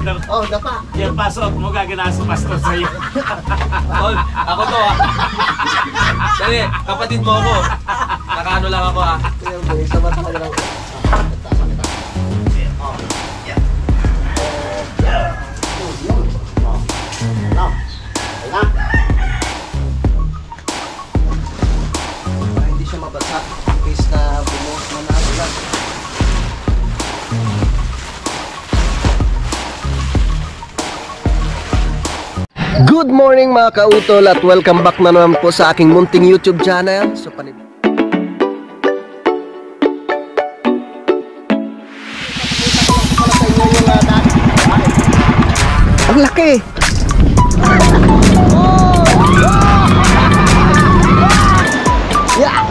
Oh, dapa. Yung pasok mo gaganaso pastor sa'yo. Tol, ako to ah. Dali, kapatid mo ako. Nakaano lang ako ah. Sa mata ka lang. Hindi siya mabasa. Case na bumuhos na lang. Good morning mga kautol at welcome back na naman po sa aking munting YouTube channel. So ang laki! Yeah!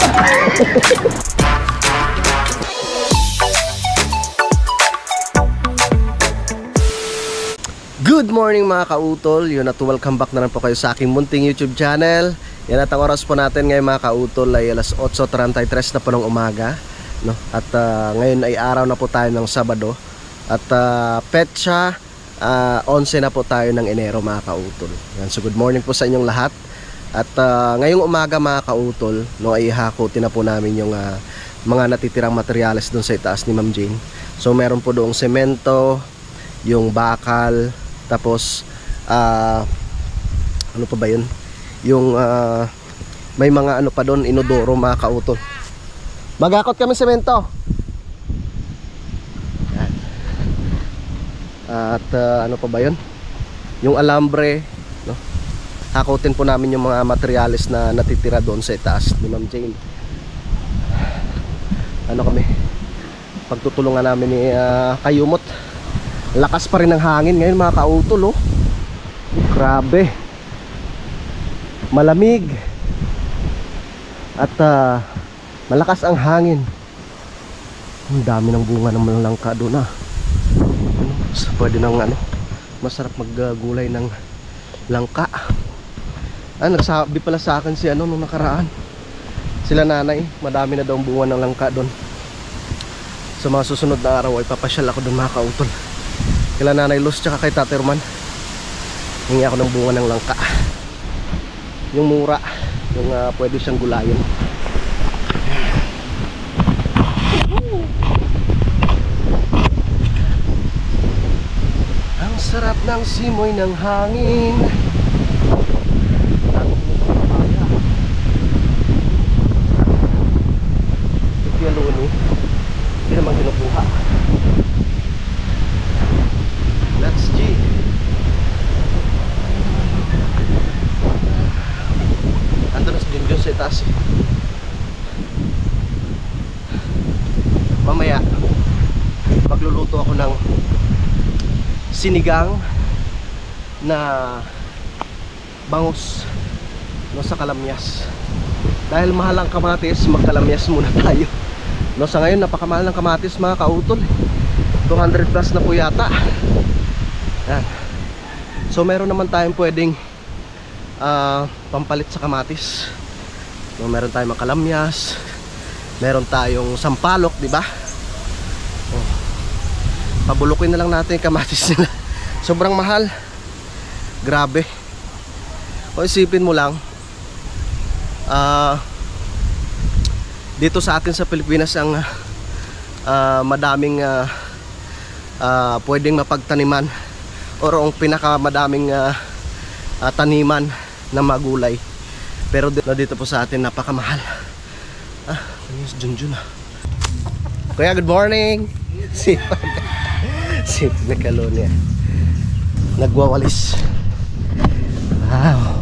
Good morning mga kautol. Yun at welcome back na rin po kayo sa aking munting YouTube channel. Yan at ang oras po natin ngayon mga kautol ay alas 8:33 na po ng umaga, no? At ngayon ay araw na po tayo ng Sabado. At petsa 11 na po tayo ng Enero mga kautol. Yan, so good morning po sa inyong lahat. At ngayong umaga mga kautol, no, ay hakutin na po namin yung mga natitirang materyales doon sa itaas ni Ma'am Jane. So meron po doong semento, yung bakal, tapos ano pa ba yun? Yung may mga ano pa doon, inodoro mga kautol. Magakot kami semento. Yan. At ano pa ba yun? Yung alambre, no? Hakutin po namin yung mga materyales na natitira doon sa itaas ni Ma'am Jane. Ano kami? Pagtutulungan namin ni Kayumot. Lakas pa rin ng hangin ngayon mga kautol, oh. Grabe. Malamig. At malakas ang hangin. Ang dami ng bunga ng langka doon, ah. So, pwede nang ano, masarap maggulay ng langka. Nagsabi pala sa akin si ano nung nakaraan, sila nanay, madami na daw ang bunga ng langka doon. Sa mga susunod na araw ay papasyal ako doon mga kautol. Kila Nanay Luz tsaka kay Tate Roman. Hingi ako ng bunga ng langka. Yung mura, yung pwede siyang gulayin. Ang sarap ng simoy ng hangin. Ito yung luni. Hindi naman kinukuha. That's G. Ando na sa Junjun sa itaas. Mamaya magluluto ako ng sinigang na bangus, no, sa kalamyas. Dahil mahal ang kamatis, magkalamyas muna tayo, no. Sa ngayon napakamahal ng kamatis mga kautol. 200 plus na po yata. Yan. So meron naman tayong pwedeng pampalit sa kamatis. So, meron tayong makalamyas, meron tayong sampalok, di ba? Oh. Pabulukin na lang natin yung kamatis nila. Sobrang mahal. Grabe. O isipin mo lang, dito sa atin sa Pilipinas ang madaming pwedeng mapagtaniman, or ang pinakamadaming taniman na magulay. Pero dito po sa atin napakamahal. Yung Junjun ah. Kuya, good morning. Sip na kalonya. Nagwawalis. Wow.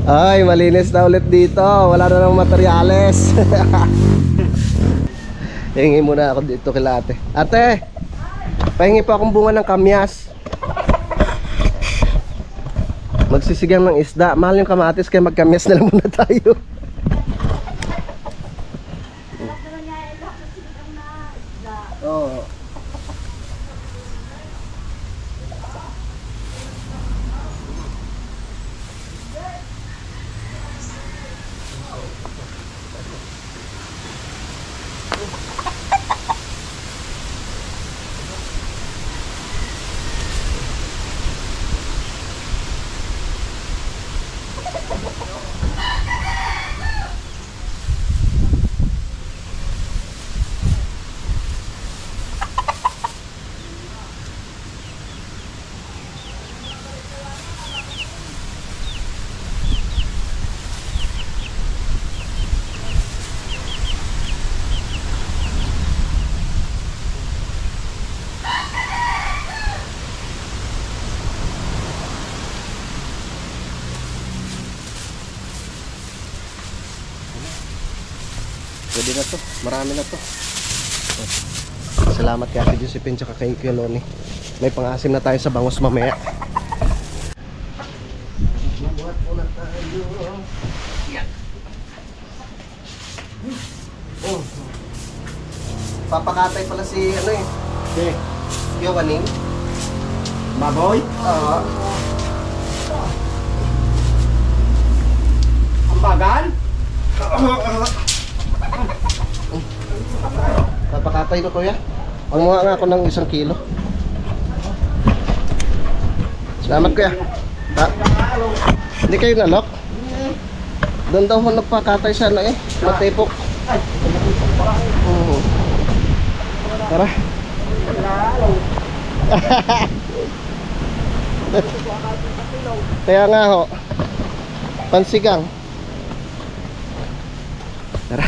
Ay, malinis na ulit dito. Wala na ng materyales. Hingi muna ako dito kila ate. Ate, pahingi po akong bunga ng kamyas. Magsisigang ng isda. Mahal yung kamatis, kaya magkamyas na lang muna tayo. Oo. Pwede na to. Marami na to. Salamat kay Ate Josephine tsaka kay Kuya Loni. May pang-asim na tayo sa bangus mamaya. Buhat muna tayo. Oh. Papakatay pala si ano eh. Okay. Kuya Waning. Baboy? Oo. Ang bagal? Papakatay ko kuya. Ang mga nga ako ng 1 kilo. Salamat kuya. Ha? Hindi kayo nalok? Doon daw mo nagpakatay sa ano eh. Matipok. Tara. Kaya nga ho. Pansigang. Tara.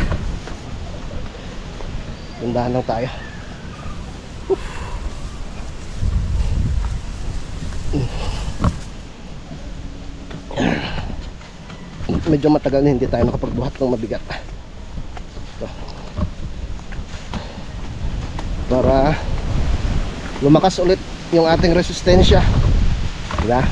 Tundahan lang tayo. Medyo matagal na hindi tayo nakapagbuhat ng mabigat. Ito. Para lumakas ulit yung ating resistensya. Diba?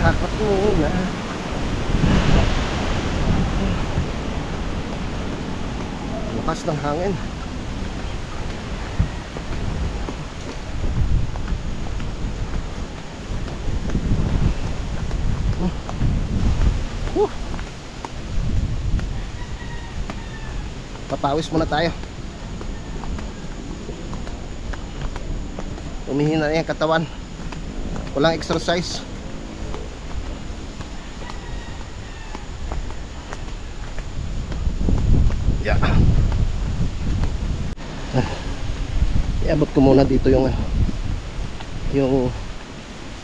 Hakot muna. Lakas ng hangin. Papawis muna tayo. Umihina na yung katawan. Walang exercise. Yeah. Iabot ko muna dito yung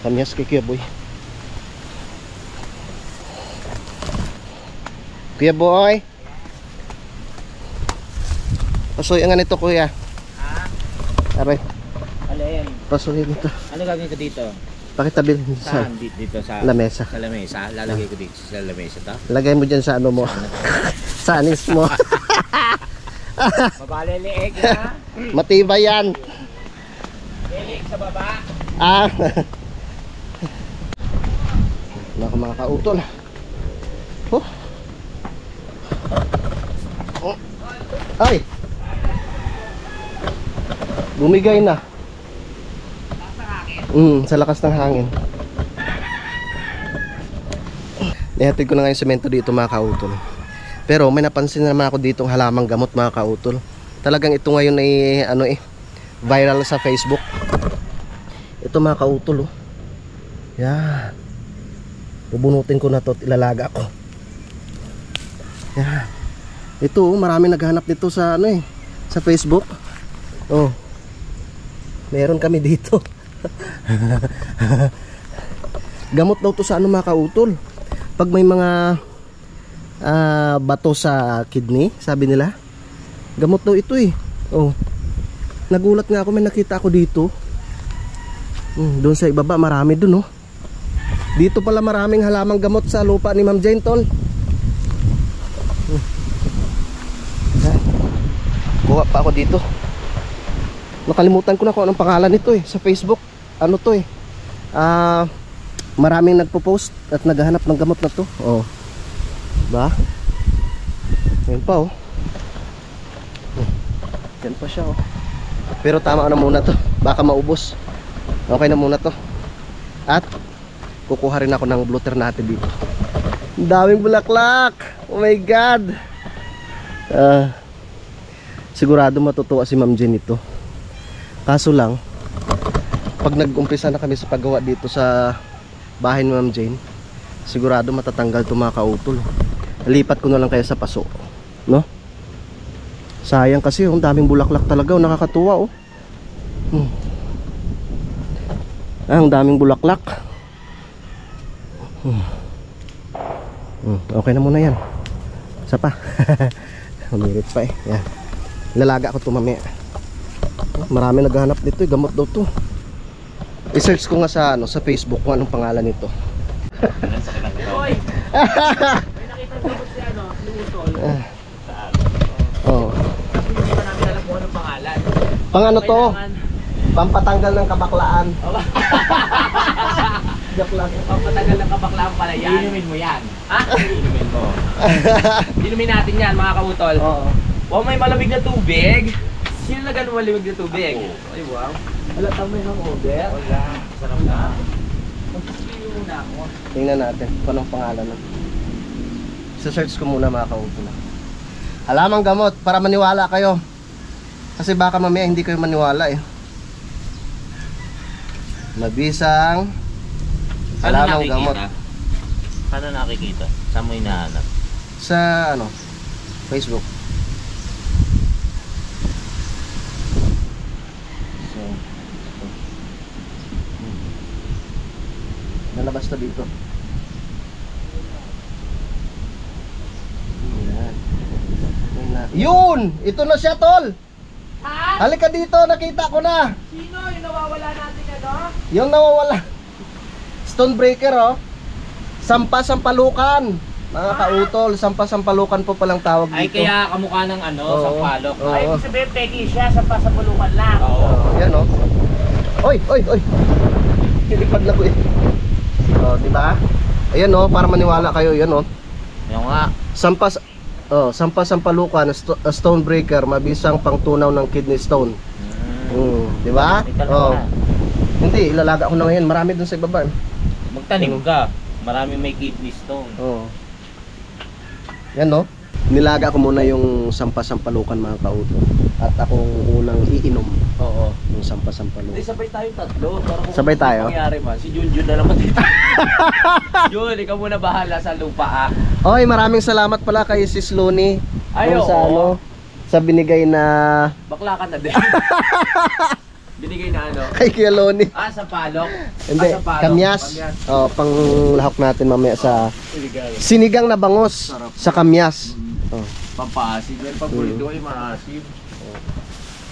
kamyas kay Kuya Boy. Kuya Boy, pasuyin nga nito kuya. Aray, Alin? pasuyin nito. Ano gagawin ko dito? Pakitabil sa Saan? Dito sa lamesa. Sa lamesa? Lalagay ko dito sa lamesa to? Lagay mo dyan sa ano mo. Sa anis mo. Mabaliliig na. Matibay yan. Lilig sa baba. Ah. Wala ka mga kautol. Oh. Oh. Ay. Bumigay na. Sa lakas ng hangin. Nihatid ko na ngayon semento dito mga kautol. Pero may napansin naman ako ditong halamang gamot mga kautol. Talagang ito ngayon ay viral sa Facebook. Ito mga kautol oh. Yan. Bubunutin ko na to at ilalaga ko. Yan. Ito marami naghahanap nito sa sa Facebook. Oh. Meron kami dito. Gamot daw to sa mga kautol. Pag may mga bato sa kidney, sabi nila, gamot daw ito eh. Oh. Nagulat nga ako, may nakita ako dito. Doon sa ibaba marami doon oh. Dito pala maraming halamang gamot sa lupa ni Ma'am Jane Tol. Kuha pa ako dito. Nakalimutan ko na kung anong pangalan nito eh sa Facebook. Ano to eh? Maraming nagpo-post at naghahanap ng gamot na to. Oh. Ba? Yan pa oh. Yan pa siya oh. Pero tama na muna to. Baka maubos. Okay na muna to. At kukuha rin ako ng blotter natin dito. Ang daming bulaklak. Oh my God. Sigurado matutuwa si Ma'am Jane ito. Kaso lang, pag nag-umpisa na kami sa paggawa dito sa bahay ni Ma'am Jane, sigurado matatanggal ito mga kautol. Lipat ko na lang kaya sa paso, no? Sayang kasi ang daming bulaklak talaga, nakakatuwa oh. Ang daming bulaklak. Okay na muna yan. Isa pa. Humirit pa eh. Yan. Lalaga ko ito mamaya. Marami naghahanap nito, gamot daw to. I-search ko nga sa sa Facebook kung anong pangalan nito. Hoy! May nakita ko si si Utol. Oh. Hindi pa namin alam kung anong pangalan. Pang ano to? Pampatanggal ng kabaklaan. Joke lang. Pampatagal ng kabaklaan pala yan. Inumin mo yan. Ha? Inumin mo. Inumin natin yan mga kautol. Oo. Wow, may malamig na tubig. Sino na ganun malamig na tubig? Ay wow. Wala tamay ng order. Wala. Sarap na. Mag-sino muna ako. Tingnan natin kung anong pangalan nun. Sa-search ko muna mga kautol. Halamang gamot para maniwala kayo. Kasi baka mamaya hindi kayo maniwala eh. Mabisang halamang gamot. Paano nakikita? Saan mo hinahanap? Sa Facebook. So, nalabas na dito. Yun! Ito na siya, tol! Ha? Halika dito, nakita ko na! Sino yung nawawala natin Yung nawawala. Stonebreaker, oh. Sampasampalukan. Mga kautol, sampasampalukan po palang tawag dito. Ay kaya kamukha ng Oo. sampalok. Oo. Ay ibig sabihin peki siya sa pasapulukan lang. Oh, yan, oh. Oy! Nilipad na ko eh. Oh, di ba? Ayan, oh, para maniwala kayo, yan, oh. Yung nga. Sampasampalukan, stonebreaker, mabisang pangtunaw ng kidney stone. Di ba? Oh. Hindi, ilalaga ko na ngayon. Marami dun sa ibaba. Magtanim ka. Marami may kidney stone. Oo. Yan, no? Nilaga ko muna yung sampasampalukan mga kauto. At akong unang iinom. Oo. Yung sampasampalukan. Hindi, sabay tayo tatlo. Para kung Sabay tayo? mangyari man, si Junjun na naman dito. Jun, ikaw muna bahala sa lupa Oy, maraming salamat pala kay Sis Loni. Ay, Kung sa oo. sa binigay na Bakla ka na din. Binigay na kay Kuya Loni. Sampalok. Hindi, Sampalok. kamyas. Oh, pang lahok natin mamaya sa Illegal. sinigang na bangos sa kamyas. Oh. Pampaasim. Yung paborito ko yung maasim.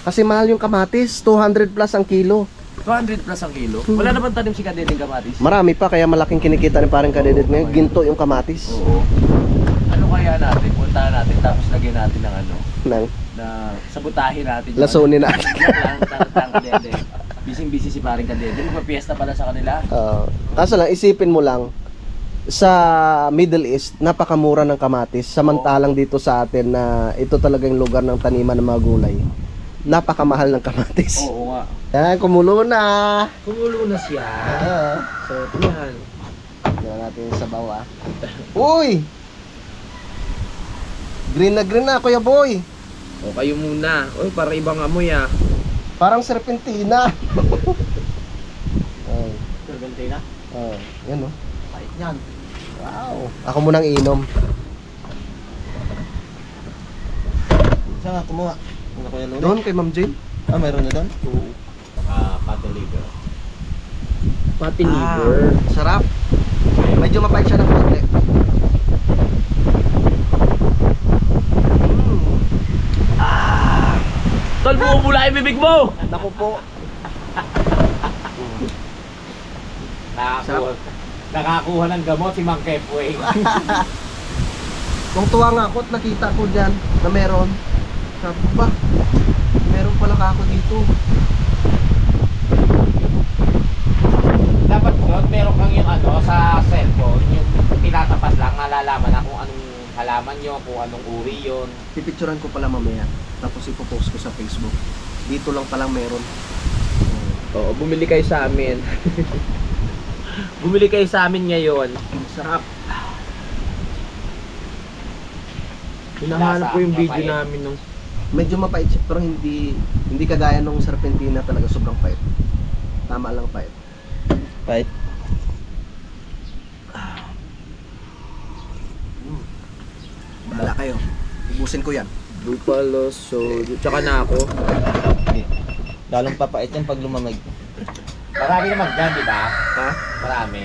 Kasi mahal yung kamatis, 200 plus ang kilo. 200 plus ang kilo. Wala naman tanim si Kadeding kamatis. Marami pa kaya malaking kinikita ni parang kadedit ngayon. Ginto yung kamatis. Oo. Ano kaya natin? Puntahan natin tapos lagyan natin ng Nang sabutahin natin. yung lasunin natin. Tang Kadede. Bising-busy si paring Kadede. Magpa-fiesta pala sa kanila. Kaso lang, isipin mo lang, sa Middle East, napakamura ng kamatis. Samantalang dito sa atin na ito talaga yung lugar ng taniman ng mga gulay. Napakamahal ng kamatis. Oo nga. Yan, kumulo na. Kumulo na siya. So, yan. Tignan natin yung sabaw, ah. Uy! Green na, kuya boy. O kayo muna. Uy, para ibang amoy Parang serpentina. Serpentina? Yan, oh. Kahit yan. Wow. Ako munang inom. Saan nga kumuha? Ano Kuya Loni? Doon kay Ma'am Jane. Mayroon na doon? Pati liver. Pati liver. Sarap. Medyo mapait siya ng konti. Tol, bumubula yung bibig mo! Naku po. Nakakuha ng gamot si Mang Kepway. Kung tuwa nga ako at nakita ko dyan na meron. Sabi ko ba? Meron pala ka ako dito. Dapat doon, meron kang yung sa cellphone, yung tinatapat lang, nalalaman na kung anong halaman nyo, kung anong uri yun. Pipicturan ko pala mamaya. Tapos ipopost ko sa Facebook. Dito lang palang meron. Oo, bumili kayo sa amin. Bumili kayo sa amin ngayon. Sarap. Hinahanap ko yung video namin nung Medyo mapait siya pero hindi kagaya nung serpentina talaga, sobrang pait. Tama lang pait. Right. Bahala kayo. Ubusin ko yan. Bupalo, so tsaka na ako. Lalong papait yan pag lumamig. Marami naman dyan, di ba? Ha? Marami.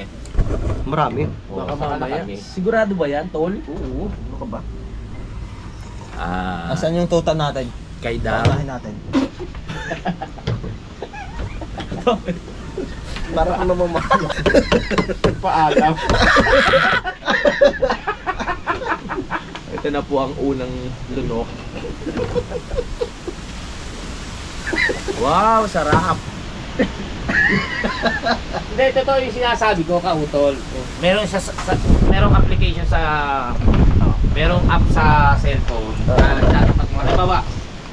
Marami. Baka mamaya. Sigurado ba yan, Tol? Oo. Ano ka ba? Asan yung total natin? Kay Dam. Patahin natin. Para kang namamahal. Paalam. Ito na po ang unang lunok. Wow, sarap. Hindi, totoo yung sinasabi ko, kautol. Meron siya merong application sa merong app sa cellphone na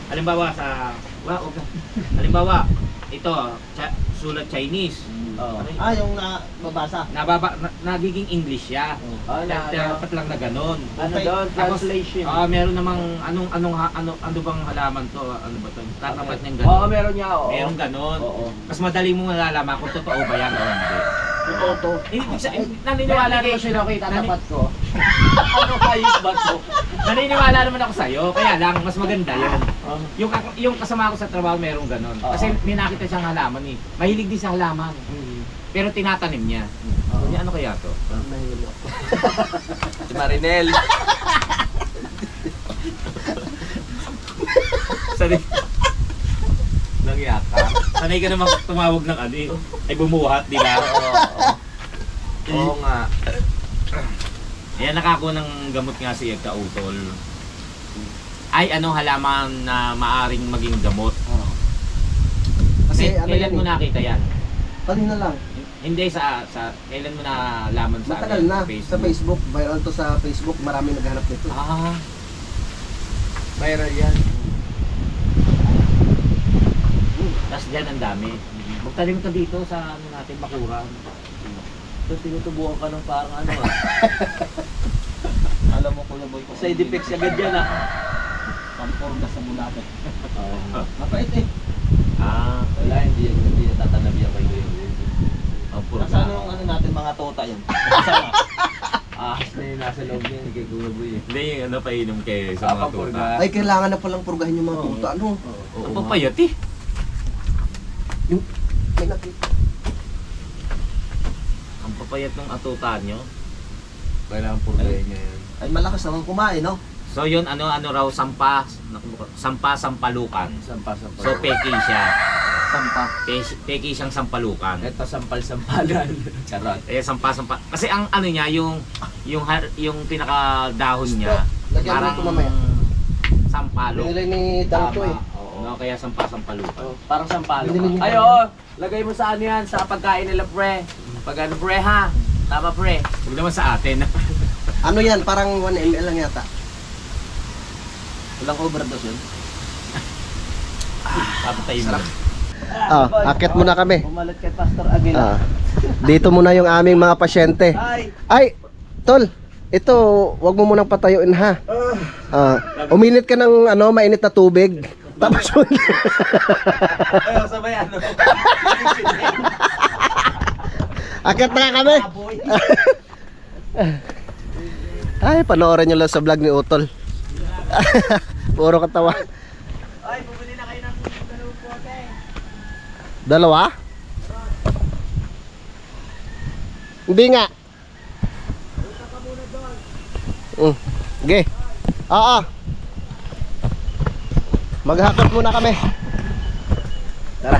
halimbawa sa halimbawa ito sulat Chinese. Yung nababasa. Nagiging English siya. Dapat lang na ganun. Ano doon? Translation. Meron namang ano bang halaman to? Ano ba to? Tatapat niyang Oo, ganun. meron niya. Oo. Meron ganun. Oo. Mas madali mo malalaman kung totoo ba yan o hindi. Ito. Ibig sabihin, naniniwala naman Application ako itatapat ko. Ano kayo ba to? Naniniwala naman ako sa'yo, kaya lang mas maganda yun. Yung kasama ko sa trabaho merong ganun. Kasi may nakita siyang halaman eh. Mahilig din sa halaman. Pero tinatanim niya. Sabi niya, ano kaya to? Si Marinel. Sanay ka naman tumawag ng ano eh. Ay bumuhat, di ba? Oo nga. Ayan, nakako ng gamot nga si Ed Kautol. Ay, anong halaman na maaring maging gamot? Kasi Kailan mo nakita yan? kanina lang. Hindi kailan mo nalaman sa Matagal na sa Facebook. Viral to sa Facebook. Marami naghanap nito. Viral yan. Tapos dyan ang dami. Magtalim ka dito sa ano natin, bakuran. Tapos tinutubuhan ka ng parang ano Alam mo Kuya Boy, side effects agad yan Pamporga sa bulate. Mapait eh. Wala, hindi tatanabi ako yun. Nasaan yung ano natin mga tota yan? Kasama. Nasa loob niya kay Kuya Boy eh. Hindi, yung ano painom kayo sa mga tuta. Ay, kailangan na palang purgahin yung mga tuta. Ano? Ang papayat eh. Yung may nakita. Ang papayat ng atuta nyo. Kailangan purgayin niya yun. Ay, malakas naman kumain, no? So yun, ano raw, sampalukan. Sampa. So peki siya. Sampa. Peki siyang sampalukan. Ito sampal-sampalan. Charot. Sampa. Kasi ang ano niya, yung pinakadahon niya, Lagyan mo parang ito mamaya. sampalo. Binili ni Dangto eh. No, kaya sampalukan. Parang sampalo. Binili niyo Ay, ba? oo. Lagay mo sa ano yan, sa pagkain nila pre. Pag ano pre ha. Tama pre. Huwag naman sa atin. Ano yan? Parang 1 ml lang yata. Walang overdose yun. Papatayin mo. Akit muna kami. Umalat kay Pastor Aguila. Dito muna yung aming mga pasyente. Ay, tol. Ito, wag mo munang patayuin ha. Uminit ka ng mainit na tubig. Tapos Ayaw sabay ano. akit na kami. Ay, panoorin nyo lang sa vlog ni Utol. Puro katawa. Ay, bumili na kayo ng dalawang pote. Dalawa? Hindi nga. Okay. Oo. Maghakot muna kami. Tara.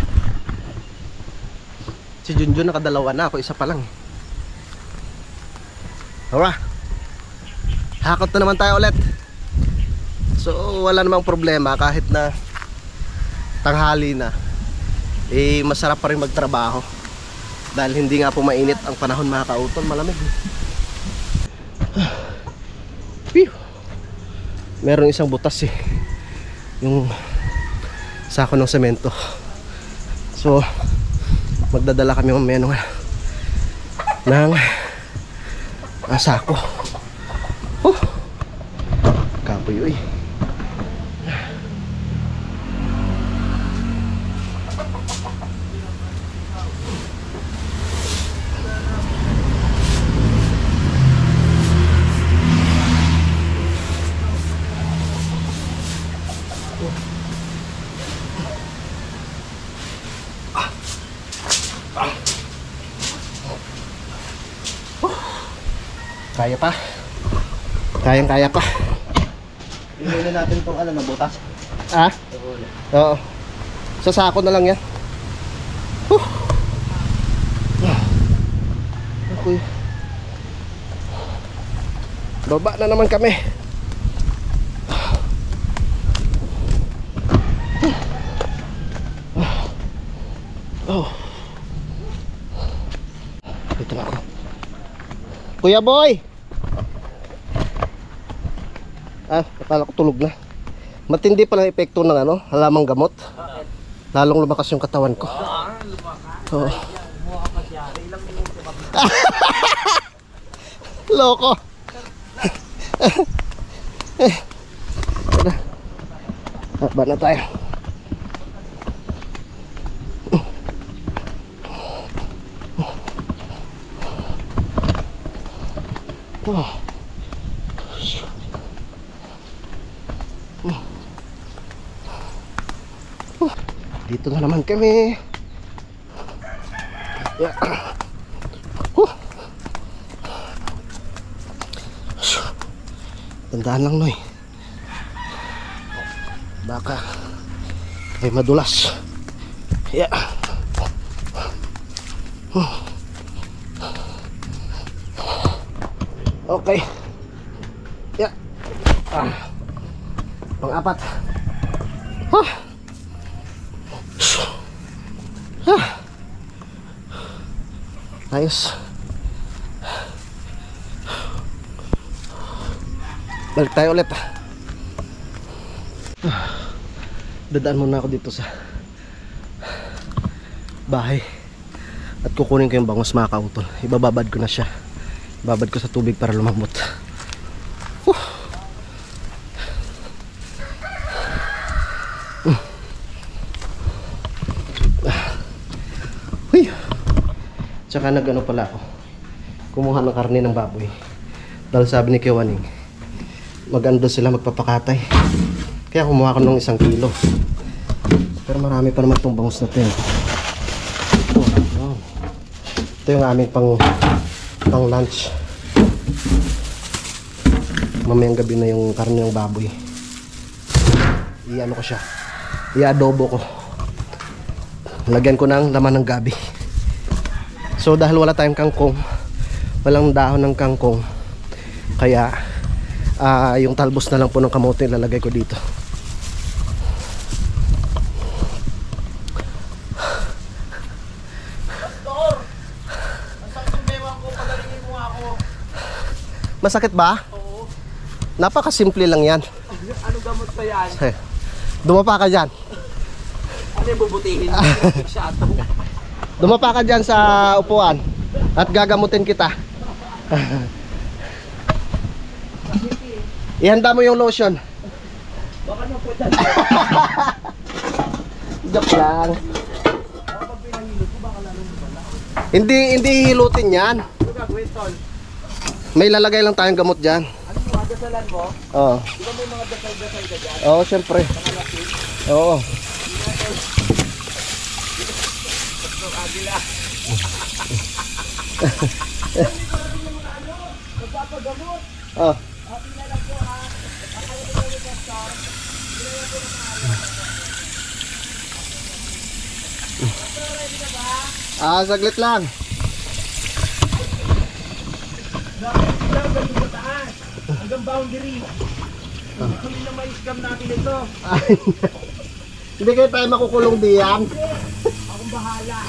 Si Junjun nakadalawa na, ako isa pa lang. Tara. Hakot na naman tayo ulit. So wala namang problema kahit na tanghali na. Masarap pa rin magtrabaho. Dahil hindi nga po mainit ang panahon mga kautol, malamig. Meron isang butas yung sako ng semento. So magdadala kami mamaya ng sako. Kapoy. Kaya pa. Kayang-kaya pa. Inunin natin itong na butas. Oo. Sa sako na lang yan. Okay. Baba na naman kami. Oh. Dito na ako. Kuya Boy! Akala ko tulog na. Matindi palang epekto ng ano, halamang gamot. Lalong lumakas yung katawan ko. Oo. Loko. Ba na tayo. Dito na naman kami. Yeah. Tandaan lang, Noy. Baka ay madulas. Yeah. Okay. Yeah. Pang-apat. Ayos. Balik tayo ulit. Dadaan muna ako dito sa bahay at kukunin ko yung bangus mga kautol. Ibababad ko na siya. Babad ko sa tubig para lumambot. Tsaka nag-ano pala ako, kumuha ng karne ng baboy dahil sabi ni Kiwaning mag-ando sila magpapakatay, kaya kumuha ko ng 1 kilo. Pero marami pa naman itong bangus na ito. Ito yung aming pang lunch. Mamayang gabi na yung karne ng baboy. I-ano ko siya, i-adobo ko, lagyan ko ng laman ng gabi. So dahil wala tayong kangkong, walang dahon ng kangkong, kaya yung talbos na lang po ng kamote ilalagay ko dito. Pastor! Masakit yung bewang ko, pagalingin mo ako. Masakit ba? Oo. Napakasimple lang yan. Ano gamot pa yan? Dumapa ka dyan. Ano yung bubutihin? Siya ito. Dumapa ka dyan sa upuan at gagamutin kita. Ihanda mo yung lotion. Baka nang po dyan. Joke lang. Hindi hilutin yan. Ano gagawin, Tol? May lalagay lang tayong gamot dyan. Ano yung mga dasalan mo? Oo. Di ba may mga dasal-dasal ka dyan? Oo, syempre. Oo. Agila. Magpapagamot. Oh. Saglit lang. Galing sa taas. Hanggang boundary. Hindi na ma-scam natin ito. Hindi kayo tayo makukulong diyan. Akong bahala.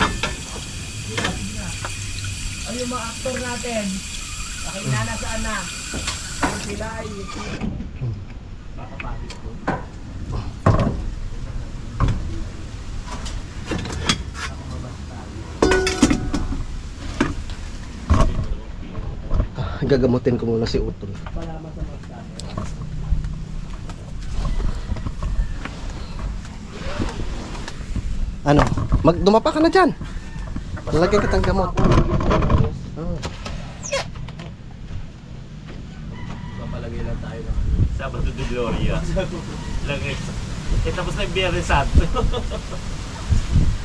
Ano yung mga aktor natin? Nakinana saan na? Kung sila ay makapagod ko. Gagamutin ko muna si Utol. Malaman sa mga saan. Ano? Dumapa ka na dyan. Lalagyan kitang gamot. Papalagay lang tayo ng Sabado de Gloria. Lagay. Tapos na yung Biyernes Santo.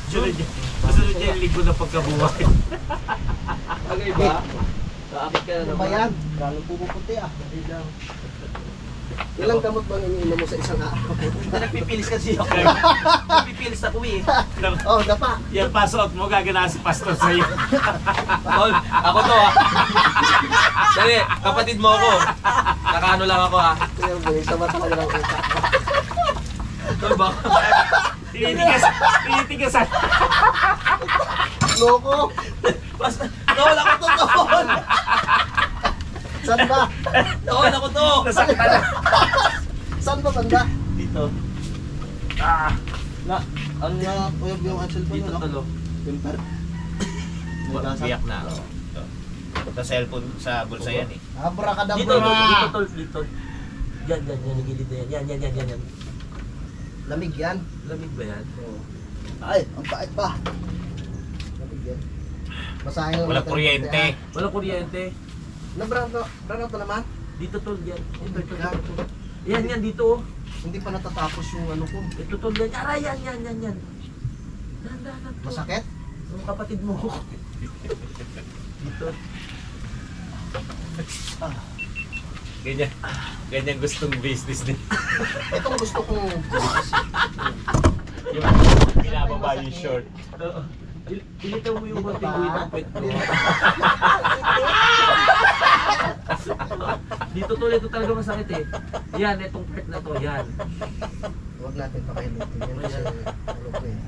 Susunod niya yung linggo na pagkabuhay. Agay ba? Sa akin ka na Ano ba yan? Lalong pupuputi ah. Ilang gamot bang iniinom mo sa isang araw? Nagpipilis kasi ako. Nagpipilis ako eh. Oh, dapa. Yung pasok mo, gagana si pastor sa'yo. Tol, ako to ah. Dali, kapatid mo ako. Nakaano lang ako ah. Yung buhay, sama talaga ng utak. Tol ba? Tinitigasan. Loko! Basta, tol ako to tol. Saan ba? Tol ako to. Nasaktan na. Saan ba banda? Dito. Na, ang yung cellphone Dito mo, no? tol. Temper. Biyak na. Sa cellphone sa bulsa yan eh. Abracadabra. Dito tol. Dito tol. Dito. Yan, nagilid na yan. Yan. Lamig yan. Lamig ba yan? Ay, ang pait pa. Lamig yan. Basahin lang Walang natin. kuryente. Walang kuryente. Brand to naman? Dito tol yan. Ito. Yan. Yan dito oh. Hindi pa natatapos yung ano ko. Ito tol yan. Aray, yan. Dahan-dahan. tol. Masakit? Yung kapatid mo. Dito. Ganyan gustong business din. Itong gusto kong Pinababa yung short. Ilitaw mo yung konting guhit ng pet mo. Dito tol, ito talaga masakit eh. Yan, itong part na to, yan. Huwag natin pakilutin yan kasi ano ko eh.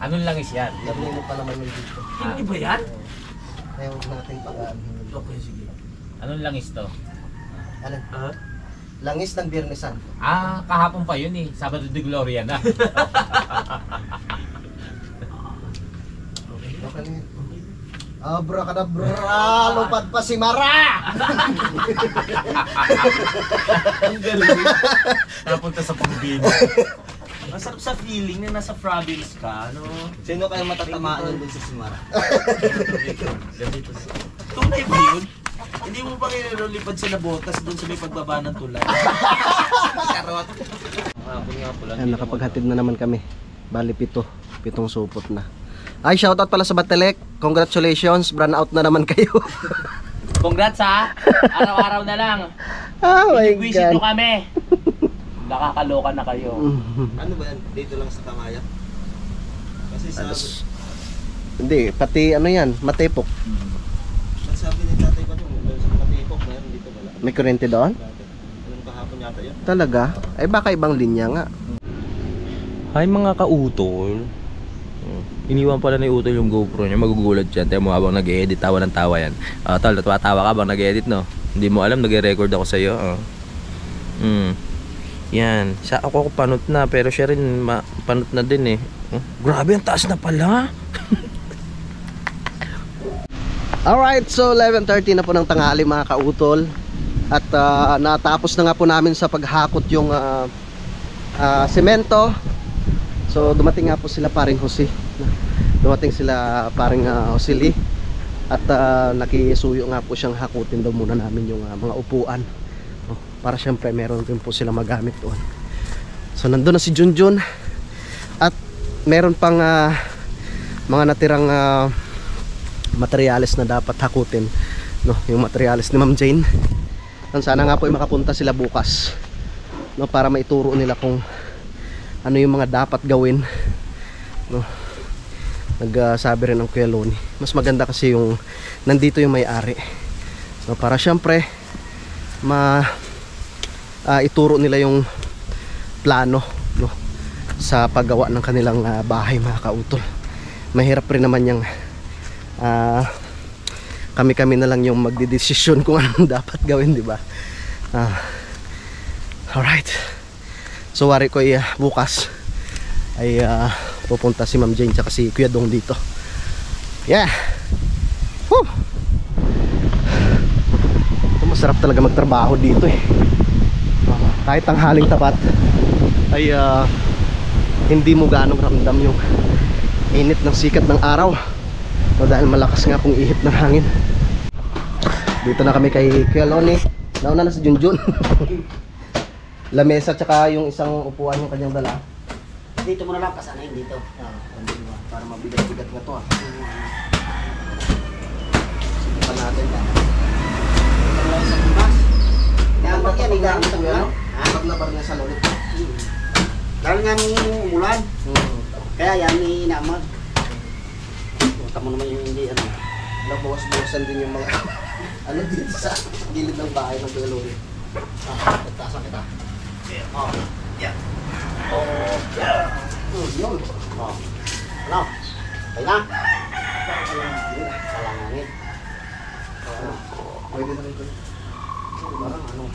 Anong langis yan? Nabili pa naman yung dito. Hindi ba yan? Kaya huwag natin pag-aanhin. Okay, sige. Anong langis to? Alam, Ah? langis ng Biyernes Santo. Kahapon pa yun eh. Sabado de Gloria na. Okay na yun. Abracadabra! Lupad pa si Mara! Ang galing. Napunta sa Pambin. Masarap sa feeling na nasa province ka, no? Sino kayo matatamaan dun sa Simara? Ganito. Tunay ba yun? Hindi mo ba kinalulipad sa nabotas dun sa may pagbaba ng tulay? Karot. Ayan, nakapaghatid na naman kami. Bali, pitong supot na. Ay, shoutout pala sa Batelek. Congratulations, brand out na naman kayo. Congrats ha! Araw-araw na lang. Oh my Visit nyo God. kami. Nakakaloka na kayo. Ano ba yan? Dito lang sa Kamaya? Kasi Hindi, pati ano yan, matipok. sabi ni tatay ko nung sa Matipok, mayroon dito wala. May kuryente doon? Anong kahapon yata yun? Talaga? Ay baka ibang linya nga. Hi mga kautol. Iniwan pala ni Utol yung GoPro niya. Magugulat siya. Tayo mo habang nag-edit, tawa ng tawa yan. Tol, tawa ka habang nag-edit, no? Hindi mo alam, nag-record ako sa'yo. Yan. Sa ako panot na, pero siya rin panot na din eh. Grabe, ang taas na pala. Alright, so 11:30 na po ng tanghali mga kautol. At natapos na nga po namin sa paghakot yung semento. So dumating nga po sila paring Jose. Dumating sila paring Joseli. At nakisuyo nga po siyang hakutin daw muna namin yung mga upuan. Para syempre meron din po sila magamit doon. So nandun na si Junjun. At meron pang mga natirang materyales na dapat hakutin, no, yung materyales ni Ma'am Jane. Sana nga po ay makapunta sila bukas, no, para maituro nila kung ano yung mga dapat gawin, no. Nagsabi rin ang Kuya Loni, mas maganda kasi yung nandito yung may-ari, so para syempre ituro nila yung plano, no, sa paggawa ng kanilang bahay mga kautol. Mahirap rin naman yung kami na lang yung magdidesisyon kung anong dapat gawin, di ba? Alright, so wari ko bukas ay pupunta si Ma'am Jane tsaka si Kuya Dong dito. Yeah. Woo! Masarap talaga magtrabaho dito eh. Kahit ang haling tapat ay hindi mo ganong ramdam yung init ng sikat ng araw, no, dahil malakas nga pong ihip ng hangin. Dito na kami kay Kuya Loni. Nauna na si Junjun. Lamesa tsaka yung isang upuan yung kanyang dala. Dito mo na lang, pasanayin dito. Para mabigat-bigat nga to. Sige pa natin yan. Ito lang sa bukas. Kaya pag yan, igamit ang Ano? Ha? Pag nabarnisan ulit. Dahil nga nung umulan, kaya yan inamag. Punta mo naman yung hindi ano. Nabawas-bawasan din yung mga ano dito sa gilid ng bahay ng Kuya Lori. Taasan kita. Oh, yan. Yun. Oh. Ano? Kaya na? Kalanganin. Pwede na rin ko. Parang ano.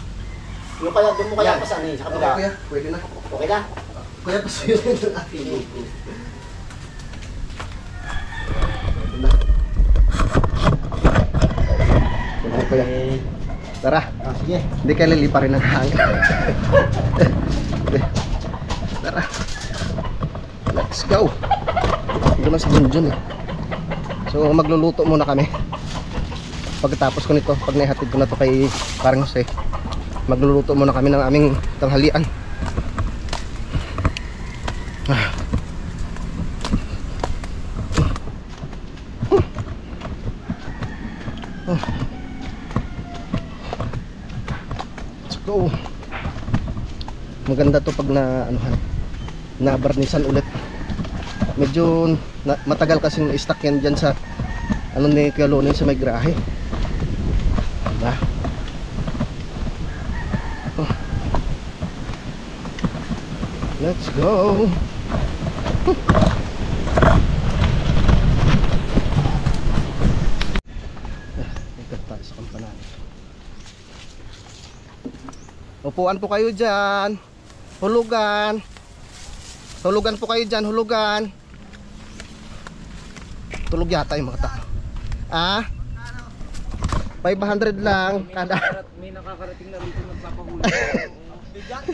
Yung kaya, doon mo kaya Yan. pa sa ano sa Okay, kabila. kuya. Pwede na. Okay na? Kuya, pasuyo rin ng ating luto. Pwede na. Okay, kuya. Tara. Ah, sige. Hindi ka lilipa rin ng hangin. Tara. Let's go. Ito na si Junjun eh. So magluluto muna kami. Pagkatapos ko nito, pag naihatid ko na to kay Parang Jose, magluluto muna kami ng aming tanghalian. Let's go. Maganda to pag na anuhan, na barnisan ulit. Medyo matagal kasi i-stack yan dyan sa ano ni Kuya Loni sa may grahe, diba? Oh. Let's go. Ikat tayo sa kampanan. Upuan po kayo dyan. Hulugan. Hulugan po kayo dyan, hulugan. Tulog yata yung mga tao. Ah? 500 lang kada. May nakakarating na rito nagpapahuli. Bigat.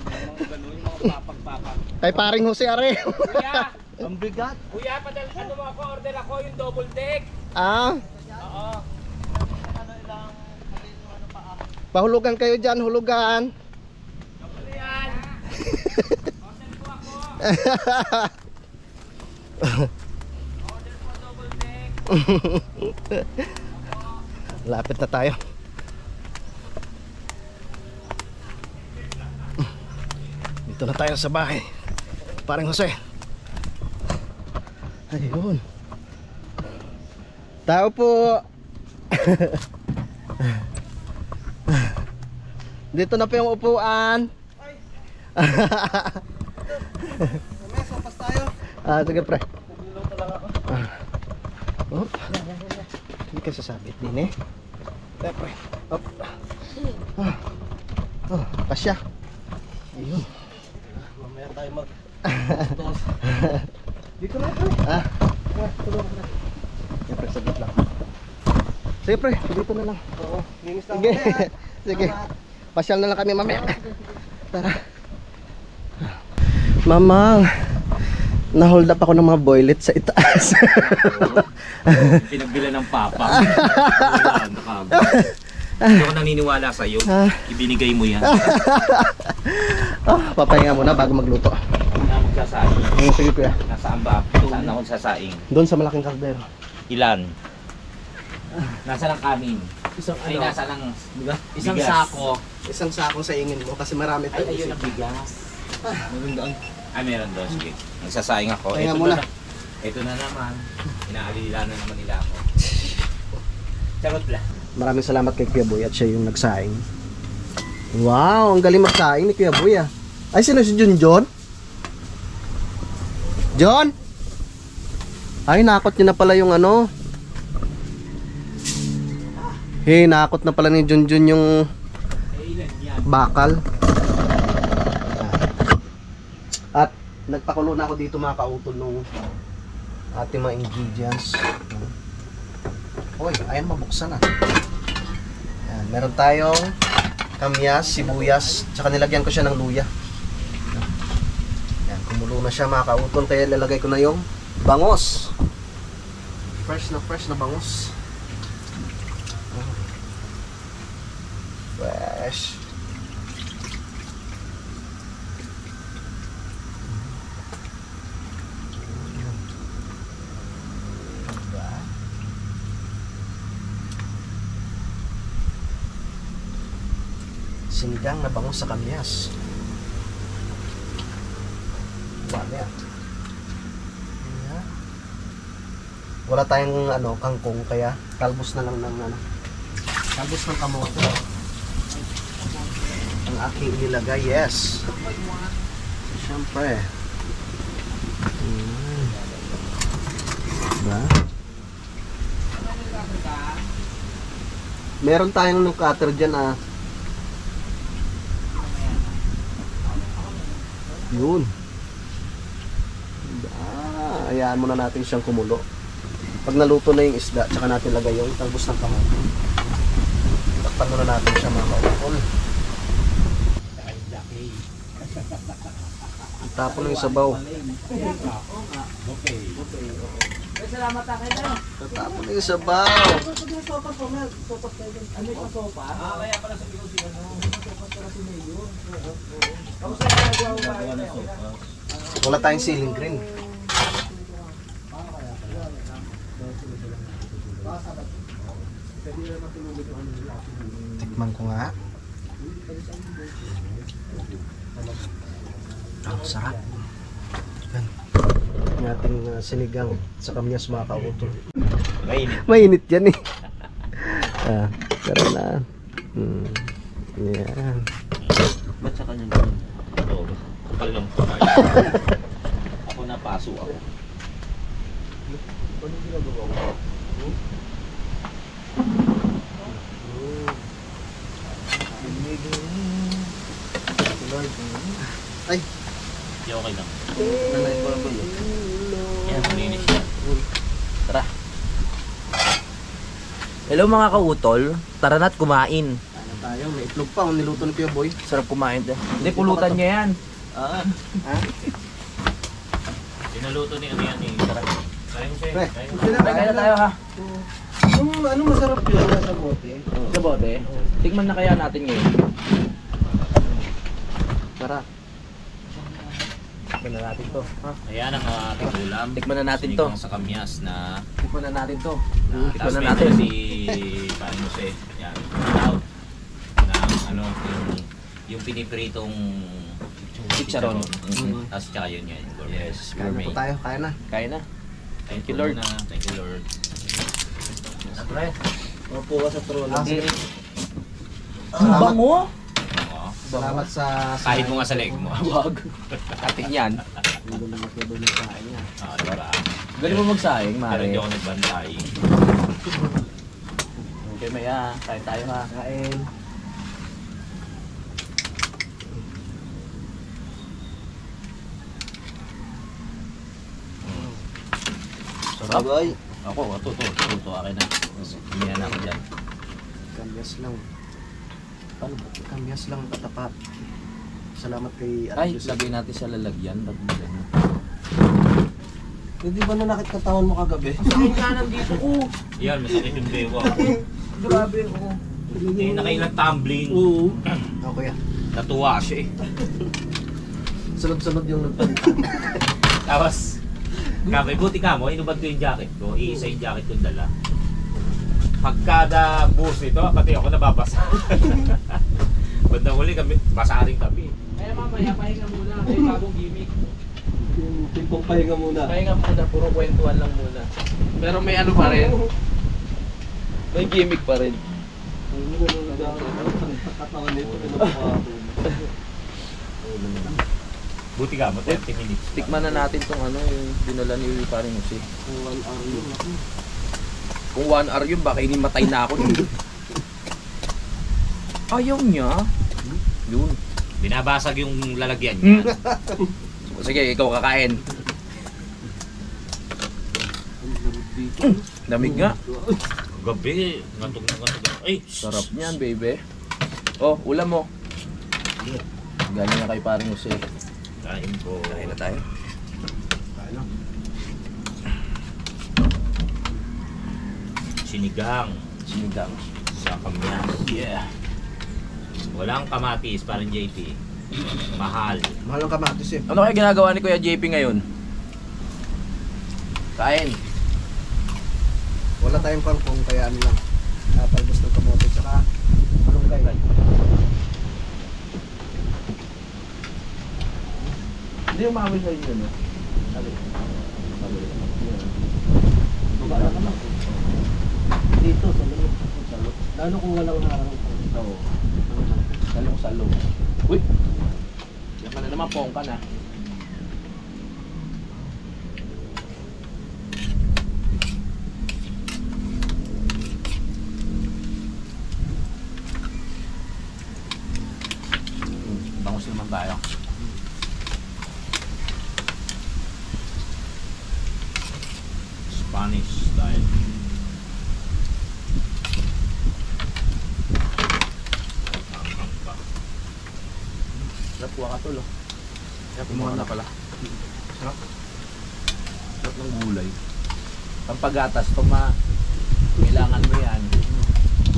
Mga gano'n, yung mga papag-papag. Kay Paring Jose Are. Kuya! Ang bigat. Kuya, ano mo ako, order ako yung double deck. Ah? Oo. Pahulugan kayo dyan, hulugan. Ano yan? Order po ako. Order po double deck. Lapit na tayo. Dito na tayo sa bahay. Parang Jose. Ayun. Tao po. Dito na po yung upuan. Sopas tayo. Ah, sige pre. Hop. Hindi ka sasabit din eh. Teka pre. Hop. Oh, kasya. Ayun. Mamaya tayo mag... Dito na pre. Ah. Tulong na. Sige pre, sabit lang. Sige pre, dito na lang. Oo, linis lang. Sige. Sige. Pasyal na lang kami mamaya. Tara. Mamang, na-hold up ako ng mga boylet sa itaas. Pinagbila ng papa. Wala, nakago. Hindi ako naniniwala sa'yo. Ibinigay mo yan. Papahinga muna bago magluto. Na magsasaing. Sige kuya. Nasaan ba? Saan ako sasaing? Doon sa malaking kaldero. Ilan? Nasa lang kanin. Isang Ay, nasa lang isang Bigas. sako. Isang sakong sa ingin mo kasi marami Ay, tayo. ayun ang bigas. Maganda ang Ay, meron doon. Sige. Nagsasaing ako. Pahinga Ito muna. Ito na naman. Inaalila na naman nila ako. Charot lang. Maraming salamat kay Kuya Boy at siya yung nagsaing. Wow, ang galing magsaing ni Kuya Boy ah. Ay, sino si Junjon? John? Ay, nakot niya na pala yung ano. Hey, nakot na pala ni Junjun yung bakal. At nagpakulo na ako dito mga kautol nung ating mga ingredients. Hoy, ayan mabuksan na. Ayan, meron tayong kamyas, sibuyas, tsaka nilagyan ko siya ng luya. Ayan, kumulo na siya mga kautol, kaya lalagay ko na yung bangos. Fresh na bangos. Fresh. sinigang na bangus sa kamyas. Dami ah. Ayan. Wala tayong kangkong kaya talbos na lang ng talbos ng kamote. Ang aking inilagay, yes. Siyempre. Diba? Meron tayong ng cutter dyan ah. Yun. Hayaan muna natin siyang kumulo. Pag naluto na yung isda, tsaka natin lagay yung talbos ng kamote. Takpan muna natin siya mga kaukol. Tapon ng sabaw. Salamat tayo na. Tapon ng sabaw. Ano yung sopa? Kaya pala sa ikaw sila Wala tayong ceiling green. Tikman ko nga. Ang sarap. Yan. Ang ating sinigang sa kamyas mga kautol. Mainit yan eh. Tara na. Yan. Ba't sa kanya ganun? Oo, kapal lang po. Ako napaso ako. Ano ginagawa ko? Ay! Hindi okay lang. Nanay ko lang ba yun? Yan, malinis yan. Tara. Hello mga kautol, tara na't kumain. Ano tayo? May itlog pa. Ang niluto ni Kuya Boy. Sarap kumain to. Hindi, pulutan niya yan. Ha? Pinaluto ni ano yan eh. Tara. Kaya mo siya. Pre, Kaya na tayo ha. Ano masarap yun sa bote? Sa bote. Tikman na kaya natin ngayon. Tara. Tikman na natin to. Ha? Ayan ang ating ulam. Tikman na natin to. Sinigang sa kamyas na Tikman na natin to. tapos Tikman na may natin. si paano Jose. Yan. Out. Na yung pinipritong Chicharon. Tapos tsaka yun yan. Yes, Kain na po tayo. Kaya na. Kaya na. Thank you, Lord. Thank you Lord. Pre. Opo ka sa trono. Ang bango. Oo. Salamat sa... Kahit mo nga sa leg mo. Wag. Kating yan. Diba? Galing mo magsayang, Pero Mare. hindi ako nagbantay. Okay, Maya. Kain tayo ha. Kain. Sarap. Sabay. Ako, tuto akin na. Hindi na ako dyan. Kamyas lang. Paano ba? Kamyas lang patapat. Salamat kay Ay, Jose. lagay natin sa lalagyan. Ba't mo ganun? Hindi ba nung nakikatawan mo kagabi? Kain ka nandito ko. Yan, masakit yung bewa. Grabe ako. Eh, nakailang tumbling. Oo. Okay ah. Natuwa siya eh. Sunod-sunod yung nagpalitan. Tapos, kamay, buti ka mo, inubad ko yung jacket ko. Iisa yung jacket kong dala. Pagkada bus nito, pati ako nababasa. Bandang huli kami, basa rin kami. Kaya mamaya, pahinga muna. May bagong gimmick. Tipong pahinga muna. Pahinga muna, puro kwentuhan lang muna. Pero may ano pa rin. May gimmick pa rin. Buti ka mo, 30 minutes. Tikman na natin tong ano, yung dinala ni paring Jose. Kung 1 hour yun, baka inimatay na ako dito. Ayaw niya. Yun. Binabasag yung lalagyan niya. Sige, ikaw kakain. Lamig nga. Gabi, ngatog na ngatog. Ay, Sarap niyan, baby. Oh, ulam mo. Galing na kay paring Jose. kain ko. Kain na tayo. Sinigang Sinigang. sa kamyas. Yeah. Walang kamatis, parang JP. Mahal. Mahal ang kamatis eh. Ano kaya ginagawa ni Kuya JP ngayon? Kain. Wala tayong kangkong kaya ano lang. Talbos ng kamote tsaka malunggay. Hindi umami sa inyo, no? Baba na naman. Dito, sa loob. Lalo kung walang harang. Oo. Talong sa loob. Uy! Yan ka na naman, pong ka na. Bangus naman tayo. Spanish style. Sarap kuha ka tol, oh. Kaya kumuha na pala. Sarap. Sarap ng gulay. Pampagatas, pag kailangan mo yan,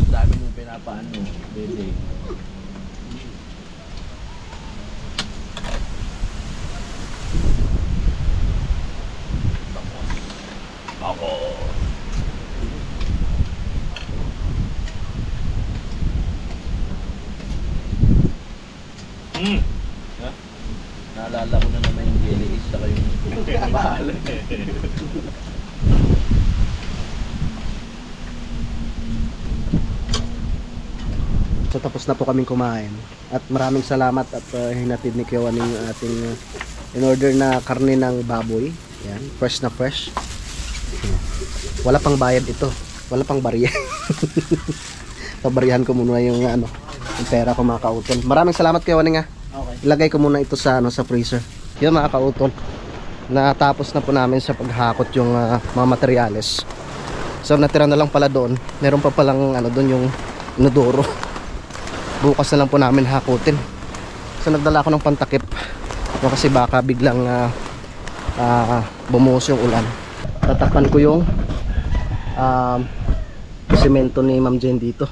ang dami mong pinapaano, bebe. Ako. Ha? Naalala ko na naman yung jelly is saka yung bahala. So tapos na po kaming kumain. At maraming salamat at hinatid ni Kiwan yung ating in-order na karne ng baboy. Yan, fresh na fresh. Wala pang bayad ito. Wala pang barya. Pabarihan ko muna yung yung pera ko mga kautol. Maraming salamat Kiwan nga. Okay. Ilagay ko muna ito sa sa freezer. Yun mga kautol. Natapos na po namin sa paghakot yung mga materyales. So natira na lang pala doon. Meron pa palang doon yung inodoro. Bukas na lang po namin hakutin. So nagdala ako ng pantakip. Kasi baka biglang bumuhos yung ulan. Tatakpan ko yung semento ni Ma'am Jen dito.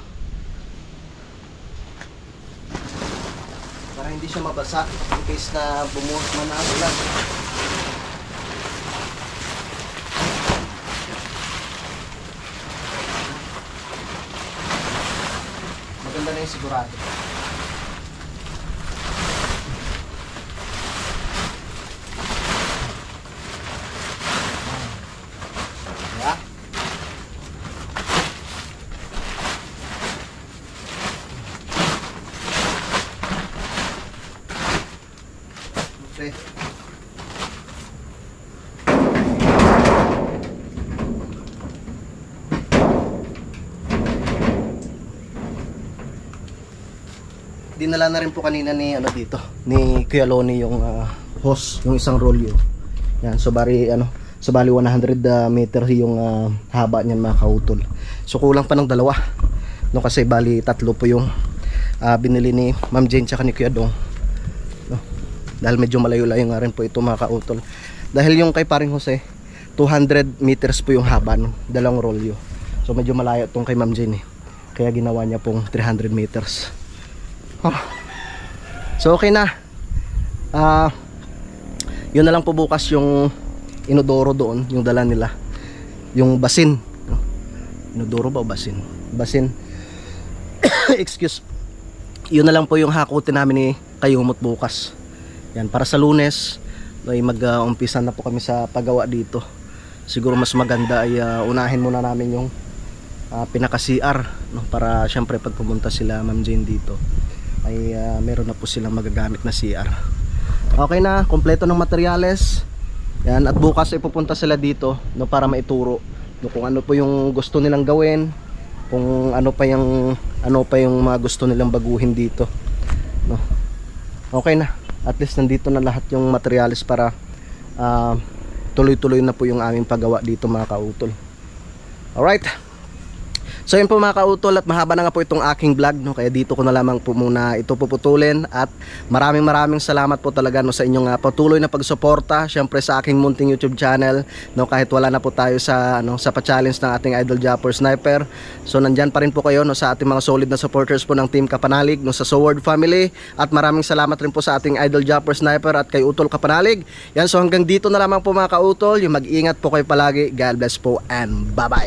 Para hindi siya mabasa in case na bumuhos man ang ulan. Maganda na yung sigurado. Yeah. Okay. Dinala na rin po kanina ni dito ni Kuya Loni yung hose, yung isang rolyo. Yan, so bali 100 meter yung haba niyan mga kautol. So kulang pa ng dalawa. No, kasi bali tatlo po yung binili ni Ma'am Jane tsaka ni Kuya Dong. No. Dahil medyo malayo-layo nga rin po ito mga kautol. Dahil yung kay Paring Jose 200 meters po yung haba no, dalawang rolyo. So medyo malayo tong kay Ma'am Jane Kaya ginawa niya pong 300 meters. So okay na. Yun na lang po bukas yung inodoro doon, yung dala nila. Yung basin. Inodoro ba o basin? Basin. Excuse. Yun na lang po yung hakutin namin ni Kayumot bukas. Yan, para sa Lunes ay mag-umpisa na po kami sa paggawa dito. Siguro mas maganda ay unahin muna namin yung pinaka-CR, no? Para syempre pag pumunta sila Ma'am Jane dito ay meron na po silang magagamit na CR. Okay na, kompleto ng materyales. Yan, at bukas ay pupunta sila dito no, para maituro no, kung ano po yung gusto nilang gawin, kung ano pa yung mga gusto nilang baguhin dito. No. Okay na. At least nandito na lahat yung materyales para tuloy-tuloy na po yung aming paggawa dito mga kautol. Alright. So yun po mga kautol, at mahaba na nga po itong aking vlog no, kaya dito ko na lamang po muna ito puputulin. At maraming salamat po talaga no, sa inyong patuloy na pagsuporta syempre sa aking munting YouTube channel no, kahit wala na po tayo sa sa pa-challenge ng ating Idol Japper Sniper. So nandyan pa rin po kayo no, sa ating mga solid na supporters po ng Team Kapanalig no, sa Sword Family. At maraming salamat rin po sa ating Idol Japper Sniper at kay Utol Kapanalig. Yan, so hanggang dito na lamang po mga kautol. Yung mag-ingat po kayo palagi. God bless po and bye bye.